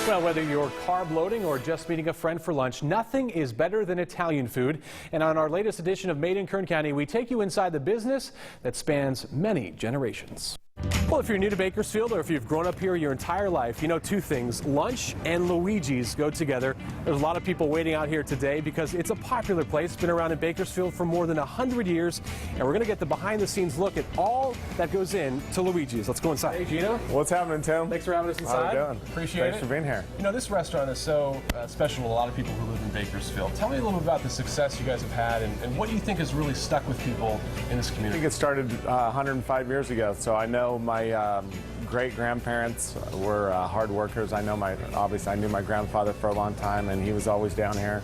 Well, whether you're carb loading or just meeting a friend for lunch, nothing is better than Italian food. And on our latest edition of Made in Kern County, we take you inside the business that spans many generations. Well, if you're new to Bakersfield or if you've grown up here your entire life, you know two things. Lunch and Luigi's go together. There's a lot of people waiting out here today because it's a popular place. Been around in Bakersfield for more than 100 years. And we're going to get the behind-the-scenes look at all that goes into Luigi's. Let's go inside. Hey, Gino. What's happening, Tim? Thanks for having us inside. How are you doing? Appreciate it. Thanks for being here. You know, this restaurant is so special to a lot of people who live in Bakersfield. Tell me a little bit about the success you guys have had and what you think has really stuck with people in this community. I think it started 105 years ago, so I know my great-grandparents were hard workers. I know obviously I knew my grandfather for a long time, and he was always down here.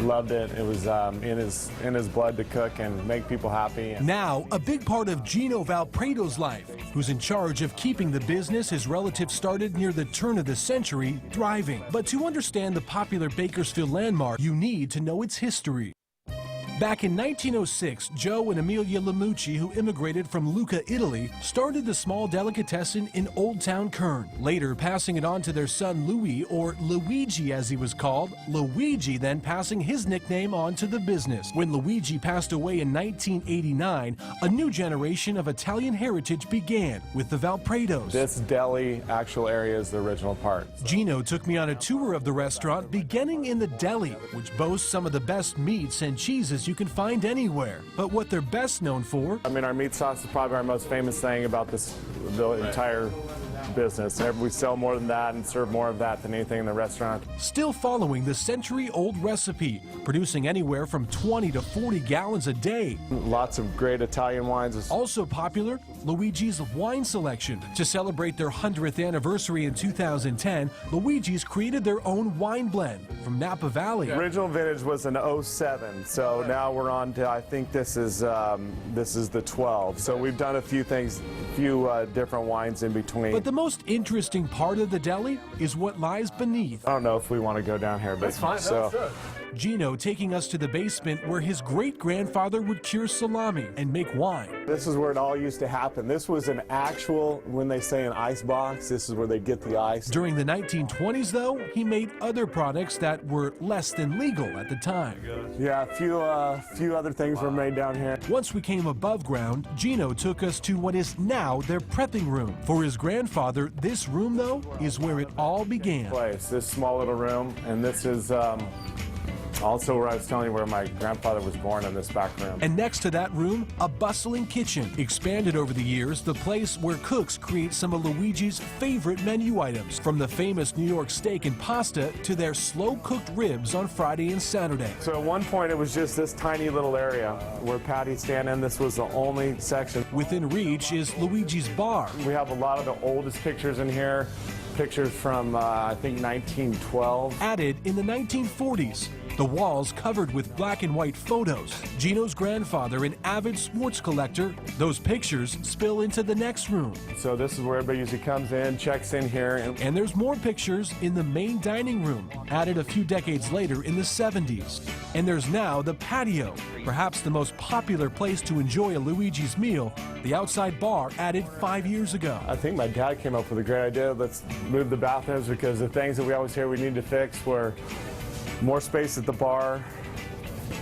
Loved it. It was in his blood to cook and make people happy. Now, a big part of Gino Valprado's life, who's in charge of keeping the business his relatives started near the turn of the century thriving. But to understand the popular Bakersfield landmark, you need to know its history. Back in 1906, Joe and Amelia Lamucci, who immigrated from Lucca, Italy, started the small delicatessen in Old Town Kern, later passing it on to their son Louis, or Luigi as he was called, Luigi then passing his nickname on to the business. When Luigi passed away in 1989, a new generation of Italian heritage began with the Valprados. This deli actual area is the original part. Gino took me on a tour of the restaurant, beginning in the deli, which boasts some of the best meats and cheeses you can find anywhere. But what they're best known for, I mean, our meat sauce is probably our most famous thing about the entire business. We sell more than that and serve more of that than anything in the restaurant. Still following the century-old recipe, producing anywhere from 20 to 40 gallons a day. Lots of great Italian wines. Also popular, Luigi's wine selection. To celebrate their 100th anniversary in 2010, Luigi's created their own wine blend from Napa Valley. The original vintage was an 07, so now we're on to, I think this is the 12. So we've done a few things, different wines in between. But the most interesting part of the deli is what lies beneath. I don't know if we want to go down here, but that's fine. So. Gino taking us to the basement where his great-grandfather would cure salami and make wine. This is where it all used to happen. This was an actual, when they say an ice box, this is where they get the ice. During the 1920s, though, he made other products that were less than legal at the time. Yeah, a few other things were made down here. Once we came above ground, Gino took us to what is now their prepping room. For his grandfather, this room, though, is where it all began. This small little room, and this is also where I was telling you where my grandfather was born, in this back room. And next to that room, a bustling kitchen. Expanded over the years, the place where cooks create some of Luigi's favorite menu items, from the famous New York steak and pasta to their slow-cooked ribs on Friday and Saturday. So at one point, it was just this tiny little area where Patty's stand in. This was the only section. Within reach is Luigi's bar. We have a lot of the oldest pictures in here. Pictures from, I think, 1912. Added in the 1940s. The walls covered with black and white photos. Gino's grandfather, an avid sports collector, those pictures spill into the next room. So this is where everybody usually comes in, checks in here. And there's more pictures in the main dining room, added a few decades later in the 70s. And there's now the patio, perhaps the most popular place to enjoy a Luigi's meal, the outside bar added 5 years ago. I think my dad came up with a great idea. Let's move the bathrooms, because the things that we always hear we need to fix were more space at the bar,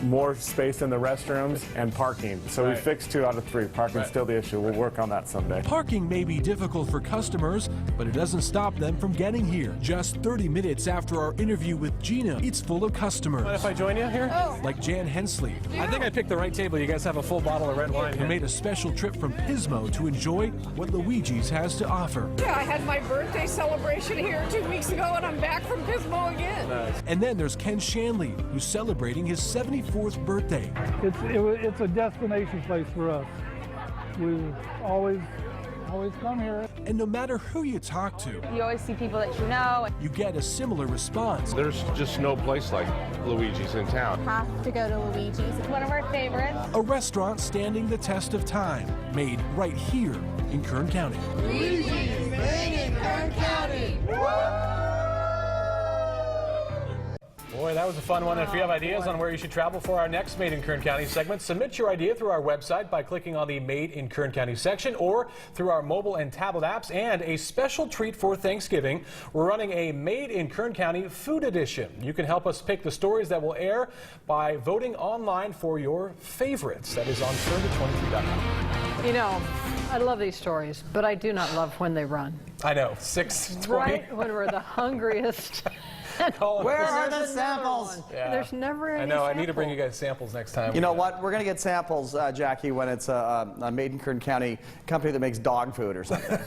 more space in the restrooms, and parking. So we fixed 2 out of 3. Parking's still the issue. We'll work on that someday. Parking may be difficult for customers, but it doesn't stop them from getting here. Just 30 minutes after our interview with Gina, it's full of customers. Mind if I join you here? Oh. Like Jan Hensley. I think I picked the right table. You guys have a full bottle of red wine Who here. made a special trip from Pismo to enjoy what Luigi's has to offer. Yeah, I had my birthday celebration here 2 weeks ago, and I'm back from Pismo again. Nice. And then there's Ken Shanley, who's celebrating his 74th birthday. It's a destination place for us. We've always come here. And no matter who you talk to, You always see people that you know. you get a similar response. There's just no place like Luigi's in town. Have to go to Luigi's. It's one of our favorites. A restaurant standing the test of time, made right here in Kern County. Luigi's made in Kern County. Boy, that that was a fun one. If you have ideas on where you should travel for our next Made in Kern County segment, submit your idea through our website by clicking on the Made in Kern County section or through our mobile and tablet apps. And a special treat for Thanksgiving, we're running a Made in Kern County food edition. You can help us pick the stories that will air by voting online for your favorites. That is on KERO23.com. You know, I love these stories, but I do not love when they run. I know, 6:20. Right when we're the hungriest. Where are the samples? Yeah. There's never any I know, I sample. need to bring you guys samples next time. You know what? We're going to get samples, Jackie, when it's a Made in Kern County company that makes dog food or something.